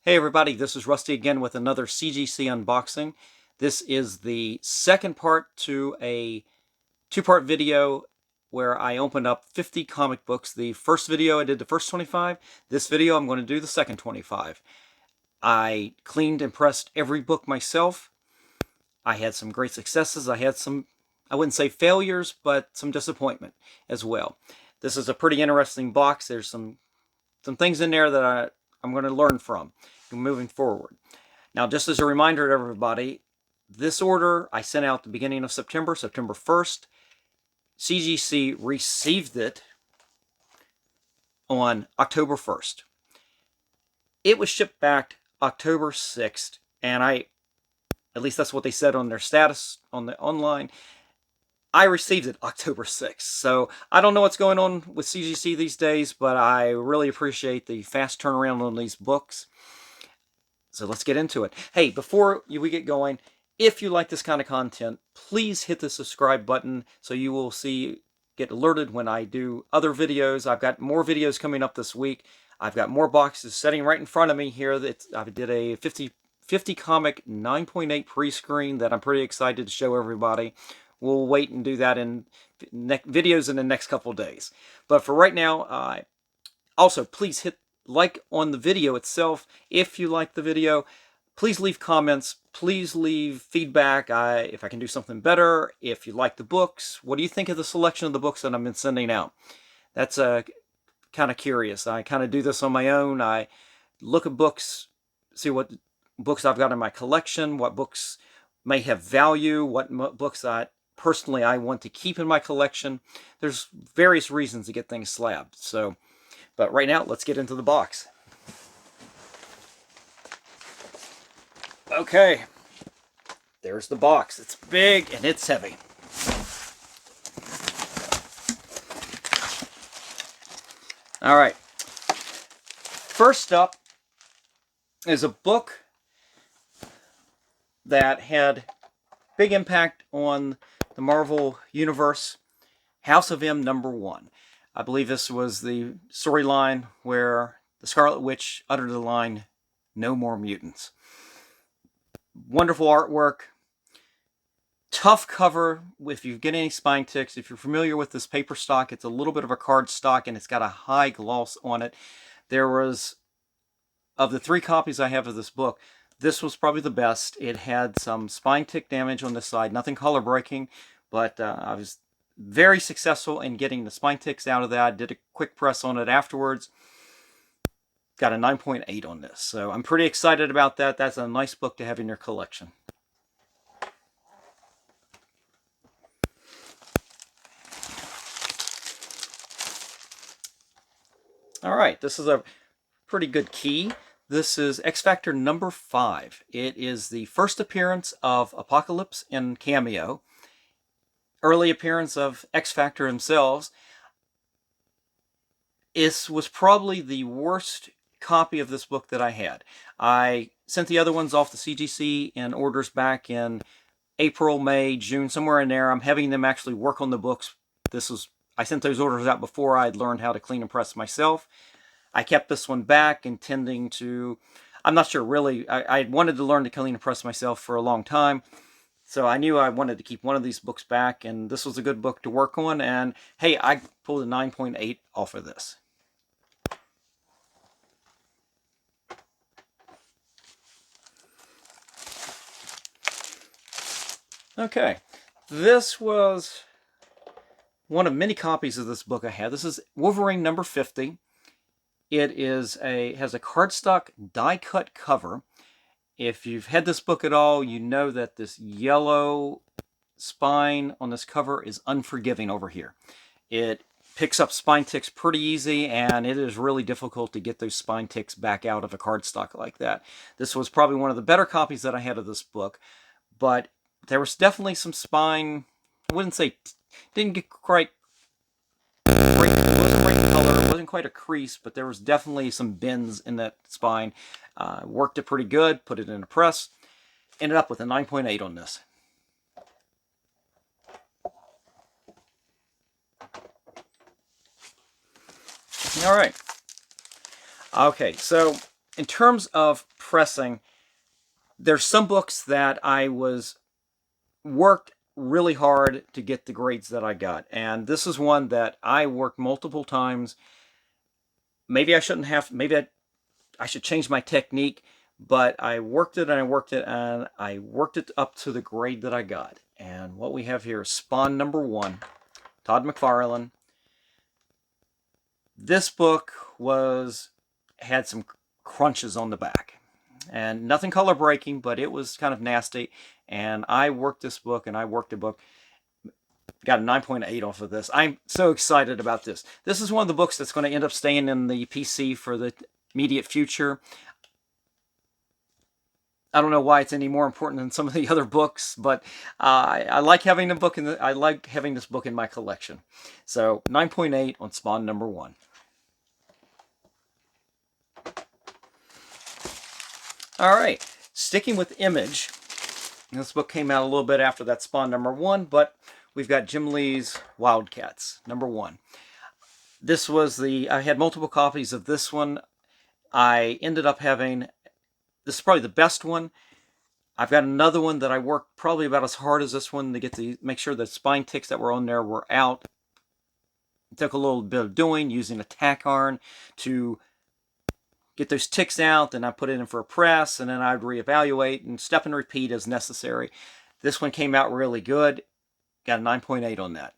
Hey everybody, this is Rusty again with another CGC unboxing. This is the second part to a two-part video where I opened up 50 comic books. The first video I did the first 25. This video I'm going to do the second 25. I cleaned and pressed every book myself. I had some great successes. I had some, I wouldn't say failures, but some disappointment as well. This is a pretty interesting box. There's some things in there that I'm going to learn from moving forward. Now, just as a reminder to everybody, this order I sent out at the beginning of September, September 1st. CGC received it on October 1st. It was shipped back October 6th, and at least that's what they said on their status on the online. I received it October 6th. So I don't know what's going on with CGC these days, but I really appreciate the fast turnaround on these books. So let's get into it. Hey, before we get going, if you like this kind of content, please hit the subscribe button so you will get alerted when I do other videos. I've got more videos coming up this week. I've got more boxes sitting right in front of me here. I did a 50 comic 9.8 pre-screen that I'm pretty excited to show everybody. We'll wait and do that in videos in the next couple of days. But for right now, also please hit like on the video itself. If you like the video, please leave comments, please leave feedback. If I can do something better, if you like the books, what do you think of the selection of the books that I've been sending out? That's kind of curious. I kind of do this on my own. I look at books, see what books I've got in my collection, what books may have value, what books I want to keep in my collection. There's various reasons to get things slabbed. But right now, let's get into the box. Okay, there's the box. It's big and it's heavy. All right, first up is a book that had big impact on the Marvel Universe, House of M #1. I believe this was the storyline where the Scarlet Witch uttered the line, "No more mutants." Wonderful artwork. Tough cover. If you get any spine ticks, if you're familiar with this paper stock, it's a little bit of a card stock and it's got a high gloss on it. Of the 3 copies I have of this book, this was probably the best. It had some spine tick damage on this side, nothing color breaking, but I was very successful in getting the spine ticks out of that. Did a quick press on it afterwards. Got a 9.8 on this. So I'm pretty excited about that. That's a nice book to have in your collection. All right, this is a pretty good key. This is X Factor #5. It is the first appearance of Apocalypse in cameo. Early appearance of X Factor themselves. This was probably the worst copy of this book that I had. I sent the other ones off to CGC in orders back in April, May, June, somewhere in there. I'm having them actually work on the books. I sent those orders out before I'd learned how to clean and press myself. I kept this one back intending to, I'm not sure really, I wanted to learn to clean and press myself for a long time. So I knew I wanted to keep one of these books back, and this was a good book to work on, and hey, I pulled a 9.8 off of this. Okay, this was one of many copies of this book I had. This is Wolverine #50. It has a cardstock die-cut cover. If you've had this book at all, you know that this yellow spine on this cover is unforgiving over here. It picks up spine ticks pretty easy, and it is really difficult to get those spine ticks back out of a cardstock like that. This was probably one of the better copies that I had of this book, but there was definitely some spine, I wouldn't say, didn't get quite right, it wasn't right color, it wasn't quite a crease, but there was definitely some bends in that spine. Worked it pretty good, put it in a press, ended up with a 9.8 on this. All right. Okay, so in terms of pressing, there's some books that I worked really hard to get the grades that I got. And this is one that I worked multiple times. Maybe I shouldn't have, maybe I should change my technique, but I worked it and I worked it and I worked it up to the grade that I got. And what we have here is Spawn #1, Todd McFarlane. This book had some crunches on the back. And nothing color breaking, but it was kind of nasty. And I worked this book and I worked the book. Got a 9.8 off of this. I'm so excited about this. This is one of the books that's going to end up staying in the PC for the immediate future. I don't know why it's any more important than some of the other books, but I like having the book I like having this book in my collection. So 9.8 on Spawn #1. All right, sticking with Image. This book came out a little bit after that Spawn #1, but we've got Jim Lee's Wildcats #1. This was I had multiple copies of this one. I ended up having, this is probably the best one. I've got another one that I worked probably about as hard as this one to make sure the spine ticks that were on there were out. It took a little bit of doing, using a tack iron to get those ticks out. Then I put it in for a press, and then I'd reevaluate and step and repeat as necessary. This one came out really good. Got a 9.8 on that.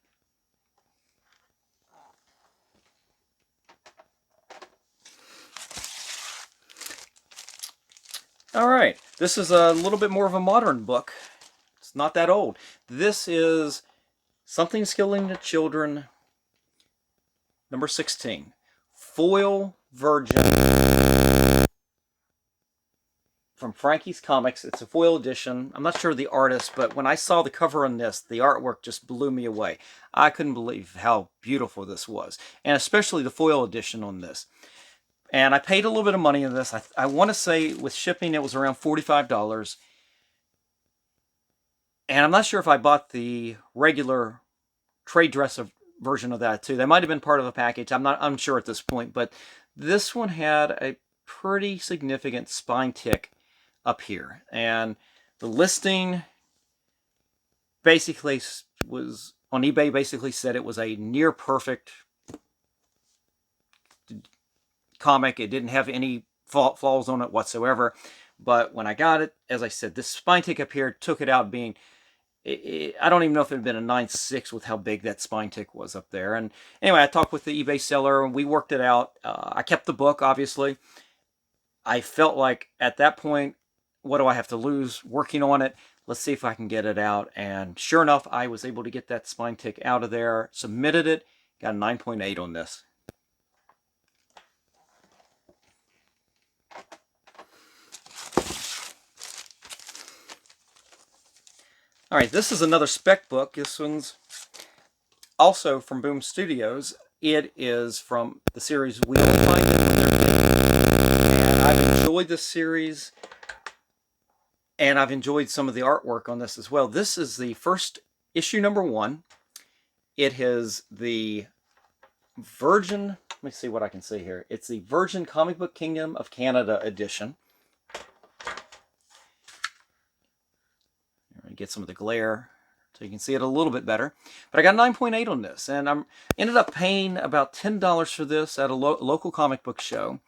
All right, this is a little bit more of a modern book. It's not that old. This is Something's Killing the Children, #16. Foil Virgin from Frankie's Comics. It's a foil edition. I'm not sure of the artist, but when I saw the cover on this, the artwork just blew me away. I couldn't believe how beautiful this was, and especially the foil edition on this. And I paid a little bit of money on this. I want to say with shipping it was around $45. And I'm not sure if I bought the regular trade dress version of that too. That might have been part of a package. I'm not unsure at this point. But this one had a pretty significant spine tick up here. And the listing basically was on eBay, basically said it was a near perfect comic. It didn't have any flaws on it whatsoever. But when I got it, as I said, this spine tick up here took it out being, I don't even know if it had been a 9.6 with how big that spine tick was up there. And anyway, I talked with the eBay seller and we worked it out. I kept the book, obviously. I felt like at that point, what do I have to lose working on it? Let's see if I can get it out. And sure enough, I was able to get that spine tick out of there, submitted it, got a 9.8 on this. All right, this is another spec book. This one's also from Boom Studios. It is from the series Wheel of Time. And I've enjoyed this series, and I've enjoyed some of the artwork on this as well. This is the first issue #1. It has the Virgin, let me see what I can see here. It's the Virgin Comic Book Kingdom of Canada edition. Get some of the glare so you can see it a little bit better. But I got a 9.8 on this, and I ended up paying about $10 for this at a local comic book show.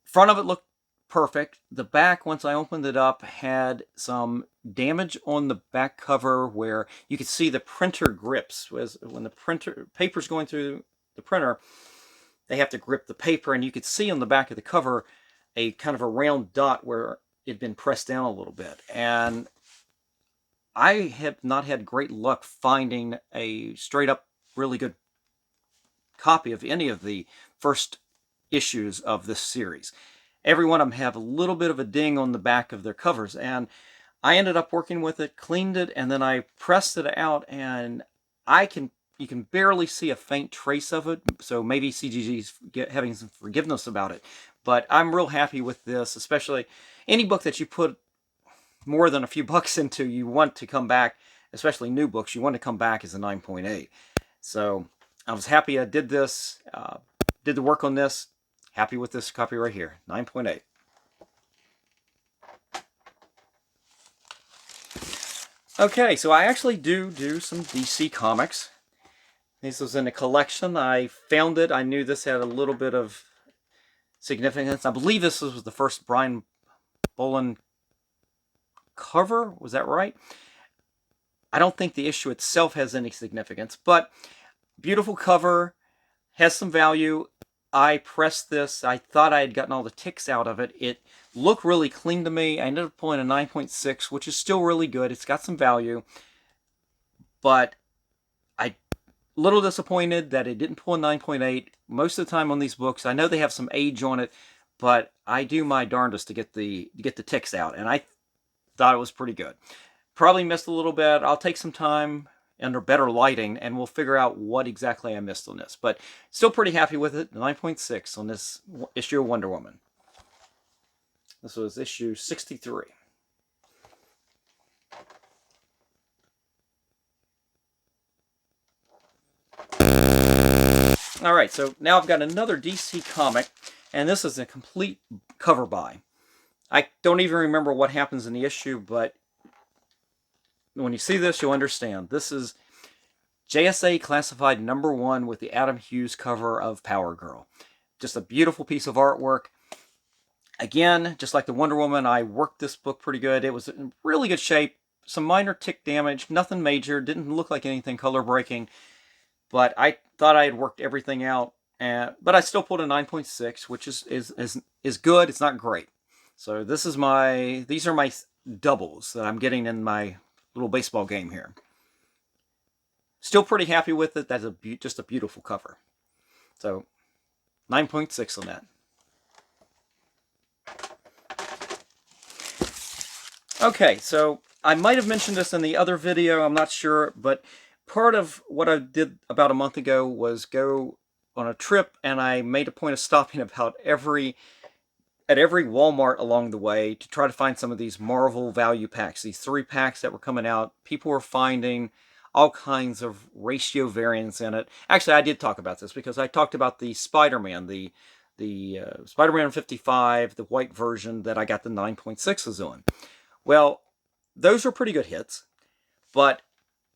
Front of it looked perfect. The back, once I opened it up, had some damage on the back cover where you could see the printer grips. When the paper's going through the printer, they have to grip the paper, and you could see on the back of the cover a kind of a round dot where it had been pressed down a little bit. And I have not had great luck finding a straight up really good copy of any of the first issues of this series. Every one of them have a little bit of a ding on the back of their covers, and I ended up working with it, cleaned it, and then I pressed it out, and you can barely see a faint trace of it, so maybe CGC's having some forgiveness about it. But I'm real happy with this, especially any book that you put more than a few bucks into, you want to come back, especially new books, you want to come back as a 9.8. So I was happy I did this, did the work on this, Happy with this copy right here, 9.8. Okay, so I actually do some DC comics. This was in a collection. I found it. I knew this had a little bit of significance. I believe this was the first Brian Bolland cover. Was that right? I don't think the issue itself has any significance, but beautiful cover, has some value. I pressed this. I thought I had gotten all the ticks out of it. It looked really clean to me. I ended up pulling a 9.6, which is still really good. It's got some value, but I'm a little disappointed that it didn't pull a 9.8. Most of the time on these books, I know they have some age on it, but I do my darndest to get the ticks out, and I thought it was pretty good. Probably missed a little bit. I'll take some time under better lighting, and we'll figure out what exactly I missed on this. But still pretty happy with it. 9.6 on this issue of Wonder Woman. This was issue 63. All right, so now I've got another DC comic, and this is a complete cover buy. I don't even remember what happens in the issue, but when you see this, you'll understand. This is JSA Classified #1 with the Adam Hughes cover of Power Girl. Just a beautiful piece of artwork. Again, just like the Wonder Woman, I worked this book pretty good. It was in really good shape. Some minor tick damage, nothing major. Didn't look like anything color breaking. But I thought I had worked everything out. But I still pulled a 9.6, which is good. It's not great. So these are my doubles that I'm getting in my little baseball game here. Still pretty happy with it. That's just a beautiful cover. So 9.6 on that. Okay, so I might have mentioned this in the other video, I'm not sure, but part of what I did about a month ago was go on a trip, and I made a point of stopping about at every Walmart along the way to try to find some of these Marvel value packs, these 3 packs that were coming out. People were finding all kinds of ratio variants in it. Actually, I did talk about this because I talked about the SpiderMan, the SpiderMan 55, the white version that I got the 9.6s on. Well, those were pretty good hits, but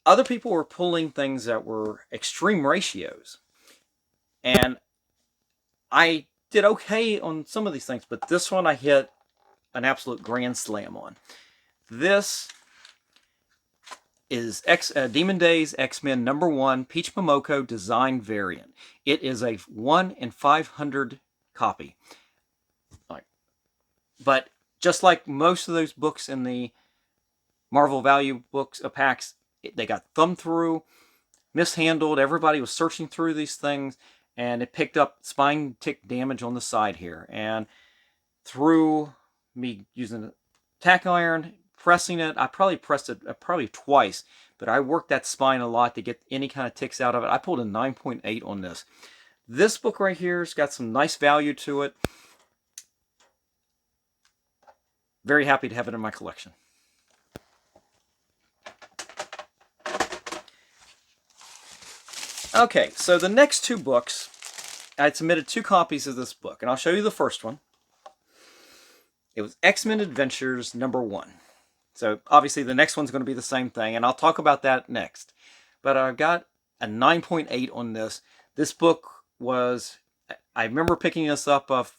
other people were pulling things that were extreme ratios. And I did okay on some of these things, but this one I hit an absolute grand slam on. This is Demon Days X-Men #1 Peach Momoko design variant. It is a 1 in 500 copy. But just like most of those books in the Marvel value books packs, they got thumbed through, mishandled. Everybody was searching through these things, and it picked up spine tick damage on the side here. And through me using a tack iron, pressing it, I probably pressed it twice, but I worked that spine a lot to get any kind of ticks out of it. I pulled a 9.8 on this. This book right here has got some nice value to it. Very happy to have it in my collection. Okay, so the next 2 books, I had submitted 2 copies of this book, and I'll show you the first one. It was XMen Adventures #1. So obviously the next one's going to be the same thing, and I'll talk about that next. But I got a 9.8 on this. This book was, I remember picking this up off,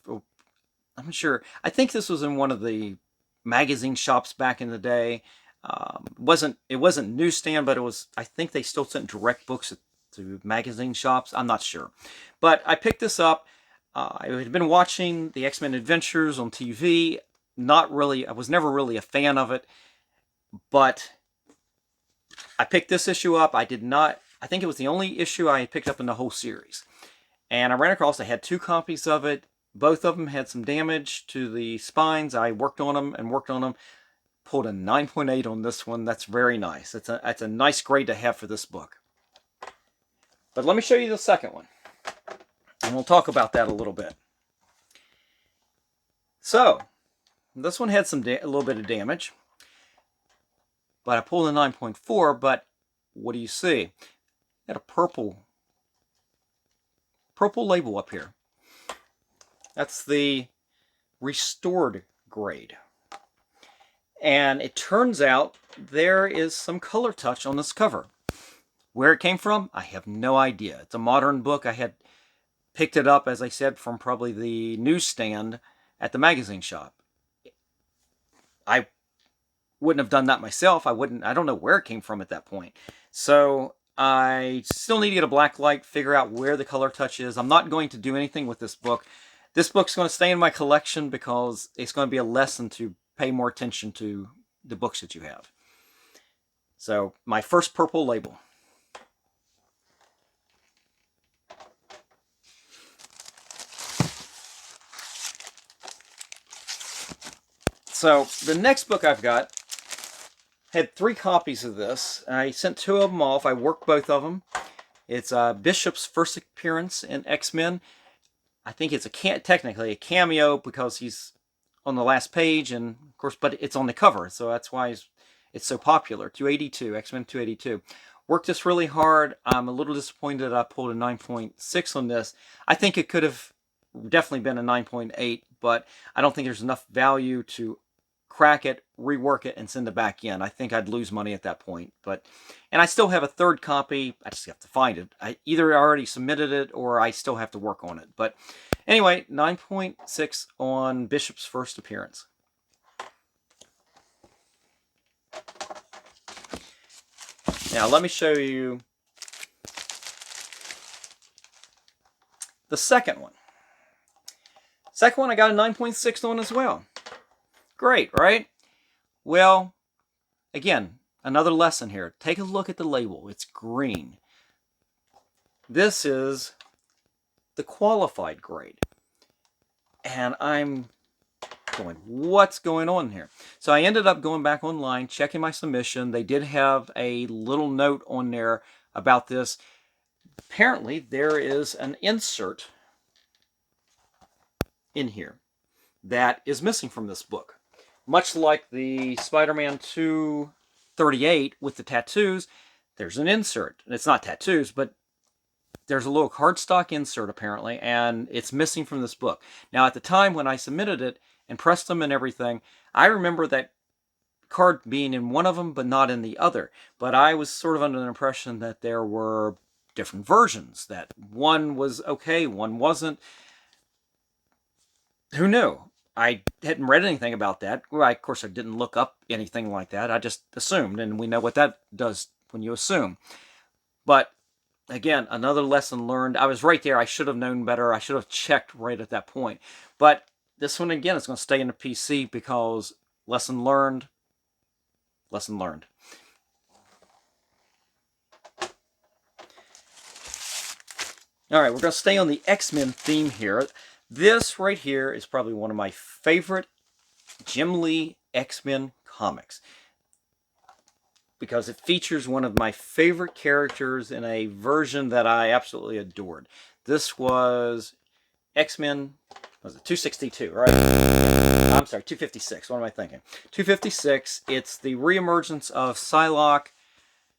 I'm sure, I think this was in one of the magazine shops back in the day. It wasn't newsstand, but it was, I think they still sent direct books to magazine shops. I'm not sure. But I picked this up. I had been watching the XMen Adventures on TV. I was never really a fan of it. But I picked this issue up. I think it was the only issue I had picked up in the whole series. And I ran across, I had 2 copies of it. Both of them had some damage to the spines. I worked on them. Pulled a 9.8 on this one. That's very nice. That's a nice grade to have for this book. But let me show you the second one, and we'll talk about that a little bit. So, this one had a little bit of damage, but I pulled a 9.4, but what do you see? It had a purple label up here. That's the restored grade. And it turns out there is some color touch on this cover. Where it came from, I have no idea. It's a modern book. I had picked it up, as I said, from probably the newsstand at the magazine shop. I wouldn't have done that myself. I don't know where it came from at that point. So I still need to get a black light, figure out where the color touch is. I'm not going to do anything with this book. This book's going to stay in my collection because it's going to be a lesson to pay more attention to the books that you have. So, my first purple label. So, the next book I've got had 3 copies of this. I sent 2 of them off. I worked both of them. It's Bishop's first appearance in X-Men. I think it's technically a cameo because he's on the last page, and of course, but it's on the cover, so that's why it's so popular. 282, X-Men 282. Worked this really hard. I'm a little disappointed I pulled a 9.6 on this. I think it could have definitely been a 9.8, but I don't think there's enough value to crack it, rework it, and send it back in. I think I'd lose money at that point. And I still have a 3rd copy. I just have to find it. I either already submitted it or I still have to work on it. But anyway, 9.6 on Bishop's first appearance. Now let me show you the second one. Second one I got a 9.6 on as well. Great, right? Well, again, another lesson here. Take a look at the label. It's green. This is the qualified grade. And I'm going, what's going on here? So I ended up going back online, checking my submission. They did have a little note on there about this. Apparently, there is an insert in here that is missing from this book. Much like the SpiderMan 238 with the tattoos, there's an insert. It's not tattoos, but there's a little cardstock insert apparently, and it's missing from this book. Now, at the time when I submitted it and pressed them and everything, I remember that card being in one of them, but not in the other. But I was sort of under the impression that there were different versions, that one was okay, one wasn't. Who knew? I hadn't read anything about that. Well, of course, I didn't look up anything like that. I just assumed, and we know what that does when you assume. But again, another lesson learned. I was right there. I should have known better. I should have checked right at that point. But this one, again, is going to stay in the PC because lesson learned, lesson learned. All right, we're going to stay on the X-Men theme here. This right here is probably one of my favorite Jim Lee X-Men comics because it features one of my favorite characters in a version that I absolutely adored. This was X-Men, was it 262, right? I'm sorry, 256. What am I thinking? 256. It's the reemergence of Psylocke.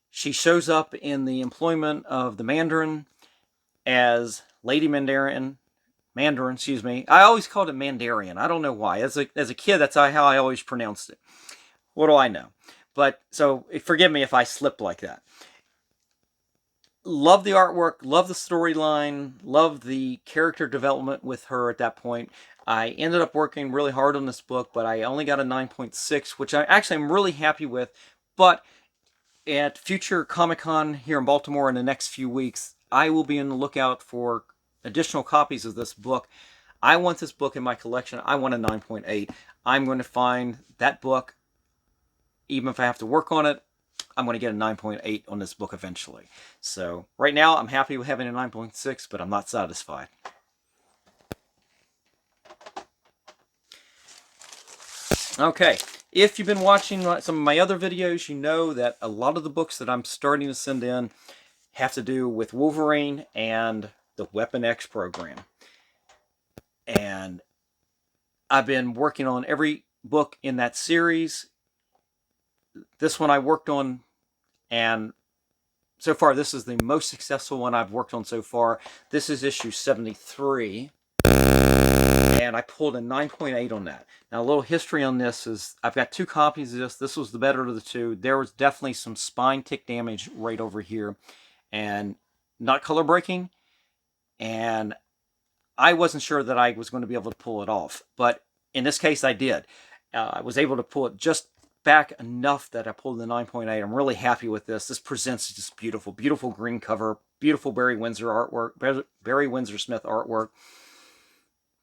She shows up in the employment of the Mandarin as Lady Mandarin. Excuse me. I always called it Mandarin. I don't know why. As a kid, that's how I always pronounced it. What do I know? But, so, forgive me if I slipped like that. Love the artwork, love the storyline, love the character development with her at that point. I ended up working really hard on this book, but I only got a 9.6, which I actually am really happy with. But at future Comic-Con here in Baltimore in the next few weeks, I will be on the lookout for additional copies of this book. I want this book in my collection. I want a 9.8. I'm going to find that book. Even if I have to work on it, I'm going to get a 9.8 on this book eventually. So right now, I'm happy with having a 9.6, but I'm not satisfied. Okay, if you've been watching some of my other videos, you know that a lot of the books that I'm starting to send in have to do with Wolverine and the Weapon X program. And I've been working on every book in that series. This one I worked on, and so far this is the most successful one I've worked on so far. This is issue 73. and I pulled a 9.8 on that. Now, a little history on this is I've got 2 copies of this. This was the better of the 2. There was definitely some spine tick damage right over here, and not color breaking, and I wasn't sure that I was going to be able to pull it off, but in this case I did. I was able to pull it just back enough that I pulled the 9.8. I'm really happy with this. This presents just beautiful, beautiful green cover, beautiful Barry Windsor artwork, Barry Windsor Smith artwork.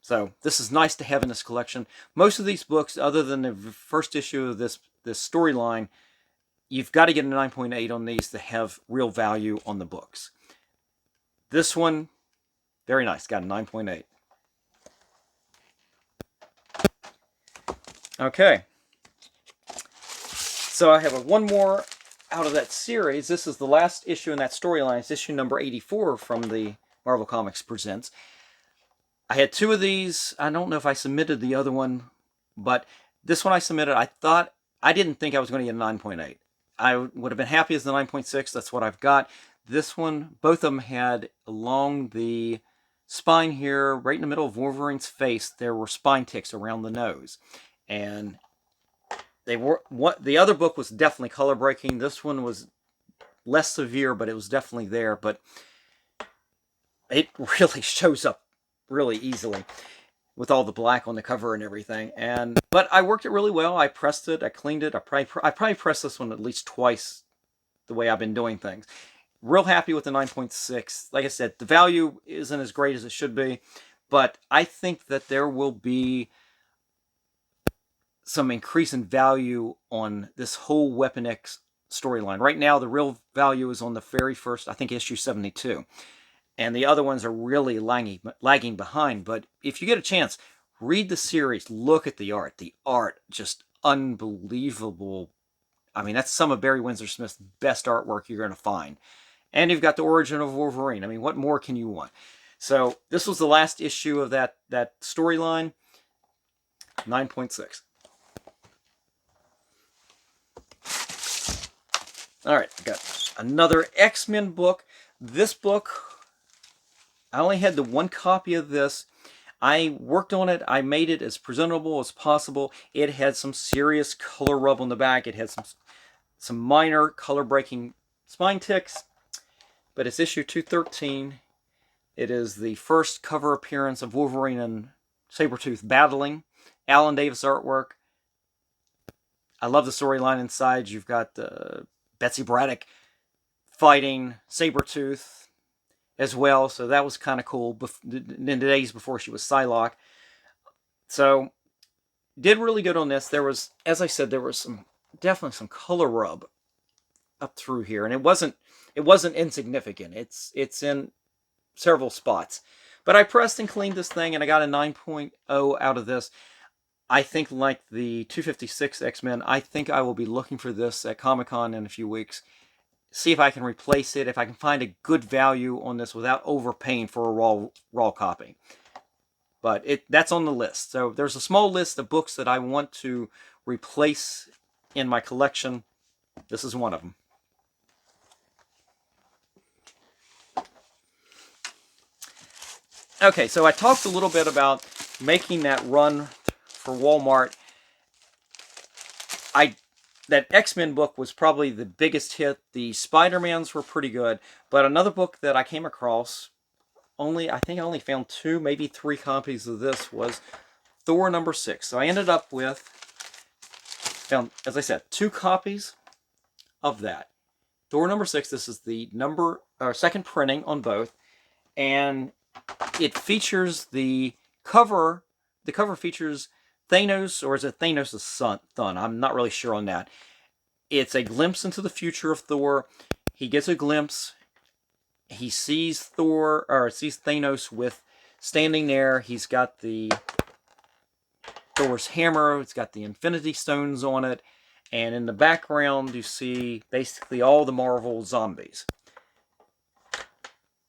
So this is nice to have in this collection. Most of these books, other than the first issue of this storyline, you've got to get a 9.8 on these to have real value on the books. This one, very nice, got a 9.8. Okay. So I have one more out of that series. This is the last issue in that storyline. It's issue number 84 from the Marvel Comics Presents. I had 2 of these. I don't know if I submitted the other one, but this one I submitted. I didn't think I was going to get a 9.8. I would have been happy as the 9.6. That's what I've got. This one, both of them had along the spine here, right in the middle of Wolverine's face, there were spine ticks around the nose. And the other book was definitely color breaking. This one was less severe, but it was definitely there. But it really shows up really easily with all the black on the cover and everything. But I worked it really well. I pressed it. I cleaned it. I probably pressed this one at least twice the way I've been doing things. Real happy with the 9.6. Like I said, the value isn't as great as it should be, but I think that there will be some increase in value on this whole Weapon X storyline. Right now, the real value is on the very first, I think, issue 72. And the other ones are really lagging behind. But if you get a chance, read the series. Look at the art. The art, just unbelievable. I mean, that's some of Barry Windsor Smith's best artwork you're going to find. And you've got the origin of Wolverine. I mean, what more can you want? So this was the last issue of that storyline. 9.6. All right, I got another X-Men book. This book, I only had the 1 copy of this. I worked on it. I made it as presentable as possible. It had some serious color rub on the back. It had some minor color breaking spine ticks. But it's issue 213. It is the first cover appearance of Wolverine and Sabretooth battling. Alan Davis artwork. I love the storyline inside. You've got Betsy Braddock fighting Sabretooth as well. So that was kind of cool in the days before she was Psylocke. So did really good on this. There was, as I said, there was definitely some color rub up through here, and it wasn't insignificant. It's in several spots. But I pressed and cleaned this thing, and I got a 9.0 out of this. I think, like the 256 X-Men, I think I will be looking for this at Comic-Con in a few weeks. See if I can replace it, if I can find a good value on this without overpaying for a raw copy. But that's on the list. So there's a small list of books that I want to replace in my collection. This is one of them. Okay, so I talked a little bit about making that run for Walmart. That X-Men book was probably the biggest hit. The Spider-Mans were pretty good. But another book that I came across, I think I only found 2, maybe 3 copies of this, was Thor No. 6. So I ended up found, as I said, 2 copies of that. Thor No. 6, this is the second printing on both. And it features the cover. The cover features Thanos, or is it Thanos' son? I'm not really sure on that. It's a glimpse into the future of Thor. He gets a glimpse. He sees Thanos standing there. He's got Thor's hammer. It's got the Infinity Stones on it. And in the background, you see basically all the Marvel zombies.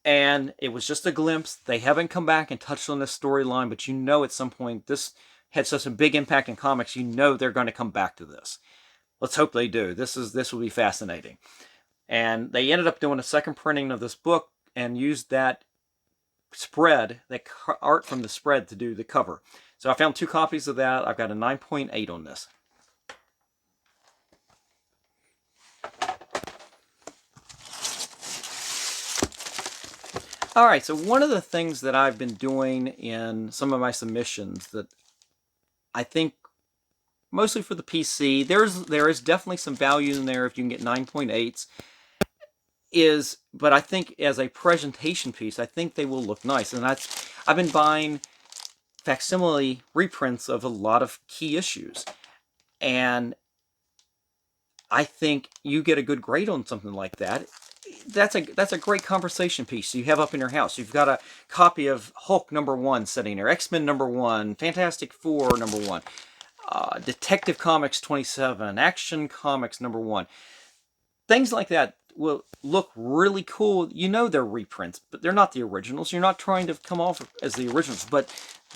And it was just a glimpse. They haven't come back and touched on this storyline, but you know at some point this had such a big impact in comics, you know they're going to come back to this. Let's hope they do. This will be fascinating. And they ended up doing a second printing of this book and used that spread, that art from the spread, to do the cover. So I found 2 copies of that. I've got a 9.8 on this. All right, so one of the things that I've been doing in some of my submissions that I think mostly for the PC, there is definitely some value in there if you can get 9.8s, but I think as a presentation piece, I think they will look nice. And I've been buying facsimile reprints of a lot of key issues, and I think you get a good grade on something like that. That's a great conversation piece you have up in your house. You've got a copy of Hulk #1 sitting there, X-Men #1, Fantastic Four #1, Detective Comics 27, Action Comics #1. Things like that will look really cool. You know they're reprints, but they're not the originals. You're not trying to come off as the originals, but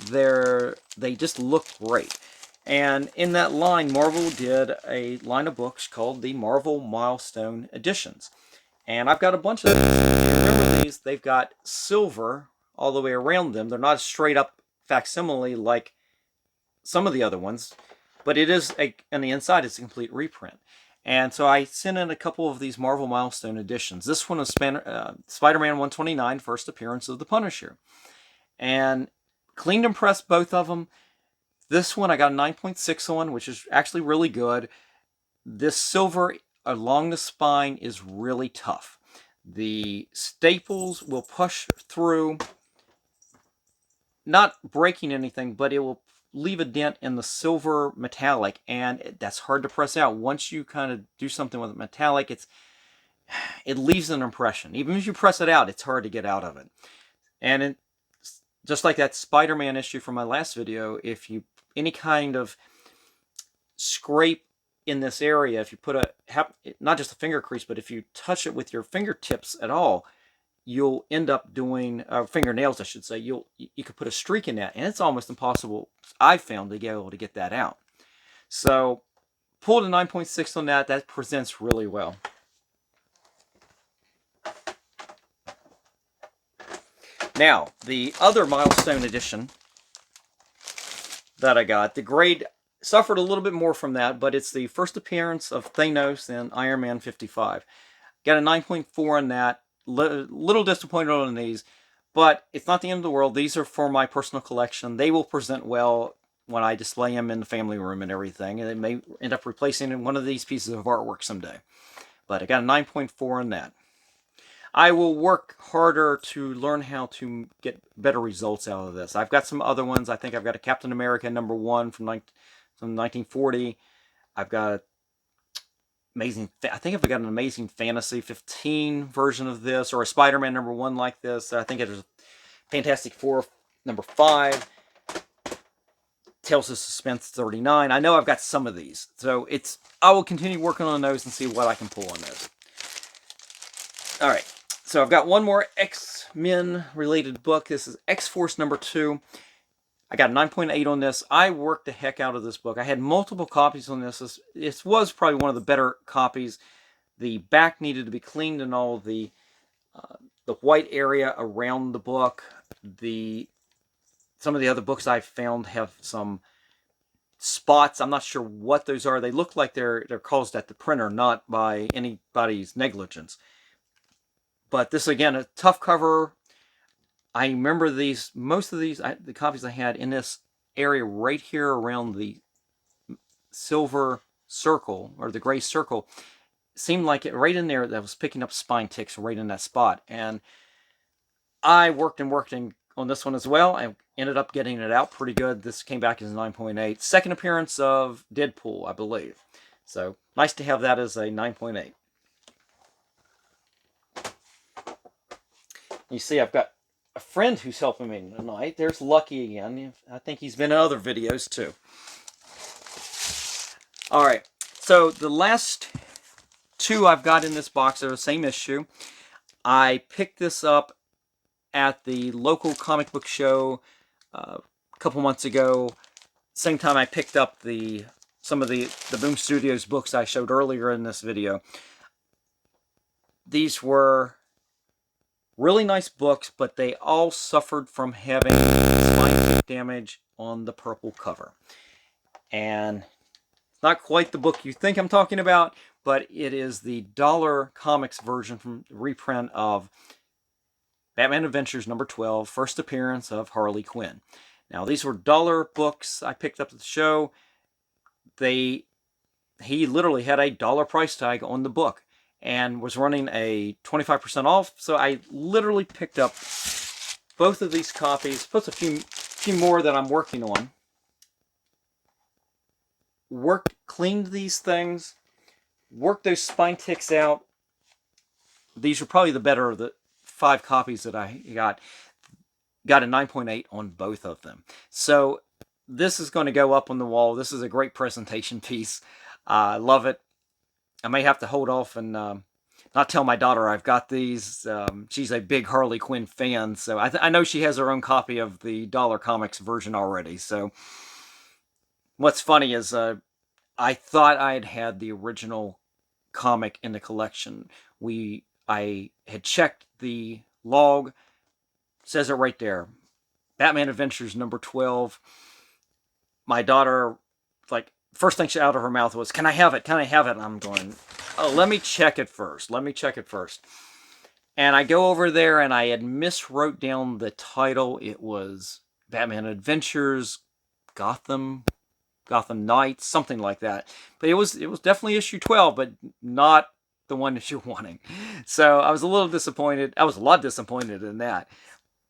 they just look great. And in that line, Marvel did a line of books called the Marvel Milestone Editions. And I've got a bunch of these. If you remember these, they've got silver all the way around them. They're not straight up facsimile like some of the other ones, but it is, on the inside, it's a complete reprint. And so I sent in a couple of these Marvel Milestone Editions. This one is Spider-Man 129, first appearance of the Punisher. And cleaned and pressed both of them. This one I got a 9.6 on, which is actually really good. This silver along the spine is really tough. The staples will push through, not breaking anything, but it will leave a dent in the silver metallic, and that's hard to press out. Once you kind of do something with metallic, it leaves an impression. Even if you press it out, it's hard to get out of it. And just like that Spider-Man issue from my last video, if you any kind of scrape in this area, if you put not just a finger crease, but if you touch it with your fingertips at all, you'll end up doing fingernails, I should say. You could put a streak in that, and it's almost impossible, I've found, to be able to get that out. So pulled a 9.6 on that. That presents really well. Now, the other Milestone Edition that I got, the grade suffered a little bit more from that, but it's the first appearance of Thanos in Iron Man 55. Got a 9.4 on that. Little disappointed on these, but it's not the end of the world. These are for my personal collection. They will present well when I display them in the family room and everything, and they may end up replacing one of these pieces of artwork someday. But I got a 9.4 on that. I will work harder to learn how to get better results out of this. I've got some other ones. I think I've got a Captain America #1 from 1940. I've got I think I've got an Amazing Fantasy 15 version of this, or a Spider-Man #1 like this. I think there's Fantastic Four #5. Tales of Suspense 39. I know I've got some of these, so I will continue working on those and see what I can pull on those. All right. So I've got one more X-Men related book. This is X-Force #2. I got a 9.8 on this. I worked the heck out of this book. I had multiple copies on this. This was probably one of the better copies. The back needed to be cleaned and all the white area around the book. Some of the other books I've found have some spots. I'm not sure what those are. They look like they're caused at the printer, not by anybody's negligence. But this, again, a tough cover. I remember most of these, the copies I had in this area right here around the silver circle, or the gray circle, seemed like it right in there that was picking up spine ticks right in that spot. And I worked on this one as well. I ended up getting it out pretty good. This came back as a 9.8. Second appearance of Deadpool, I believe. So nice to have that as a 9.8. You see, I've got a friend who's helping me tonight. There's Lucky again. I think he's been in other videos too. All right. So the last two I've got in this box are the same issue. I picked this up at the local comic book show a couple months ago. Same time I picked up some of the Boom Studios books I showed earlier in this video. These were really nice books, but they all suffered from having spine damage on the purple cover. And it's not quite the book you think I'm talking about, but it is the dollar comics version from the reprint of Batman Adventures number 12, first appearance of Harley Quinn. Now, these were dollar books I picked up at the show. He literally had a dollar price tag on the book and was running a 25% off. So I literally picked up both of these copies, plus a few more that I'm working on. Cleaned these things, worked those spine ticks out. These are probably the better of the 5 copies that I got. Got a 9.8 on both of them. So this is going to go up on the wall. This is a great presentation piece. I love it. I may have to hold off and not tell my daughter I've got these. She's a big Harley Quinn fan, so I know she has her own copy of the dollar comics version already. So what's funny is I thought I had the original comic in the collection. I had checked the log. Says it right there. Batman Adventures number 12. My daughter, like, first thing out of her mouth was, "Can I have it? Can I have it?" And I'm going, "Oh, let me check it first. Let me check it first." And I go over there and I had miswrote down the title. It was Batman Adventures, Gotham Knights, something like that. But it was definitely issue 12, but not the one that you're wanting. So I was a little disappointed. I was a lot disappointed in that.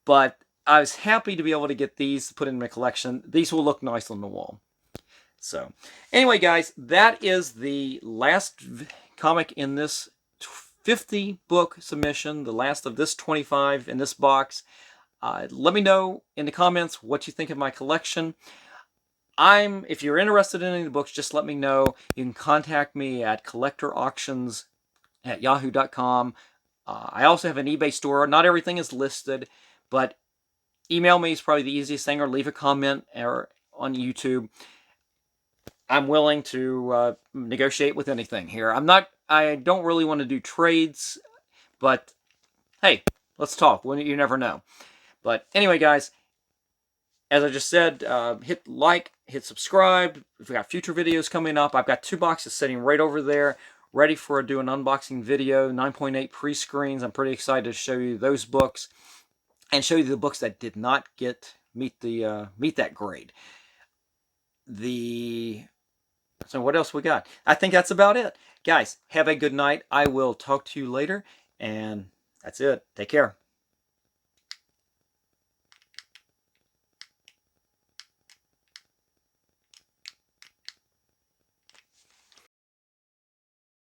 But I was happy to be able to get these to put in my collection. These will look nice on the wall. So anyway, guys, that is the last comic in this 50 book submission, the last of this 25 in this box. Let me know in the comments what you think of my collection. If you're interested in any of the books, just let me know. You can contact me at collectorauctions@yahoo.com. I also have an eBay store. Not everything is listed, but email me is probably the easiest thing, or leave a comment on YouTube. I'm willing to negotiate with anything here. I don't really want to do trades, but hey, let's talk. You never know. But anyway, guys, as I just said, hit like, hit subscribe. We've got future videos coming up. I've got 2 boxes sitting right over there, ready for do an unboxing video. 9.8 pre-screens. I'm pretty excited to show you those books and show you the books that did not meet that grade. So what else we got? I think that's about it. Guys, have a good night. I will talk to you later, and that's it. Take care.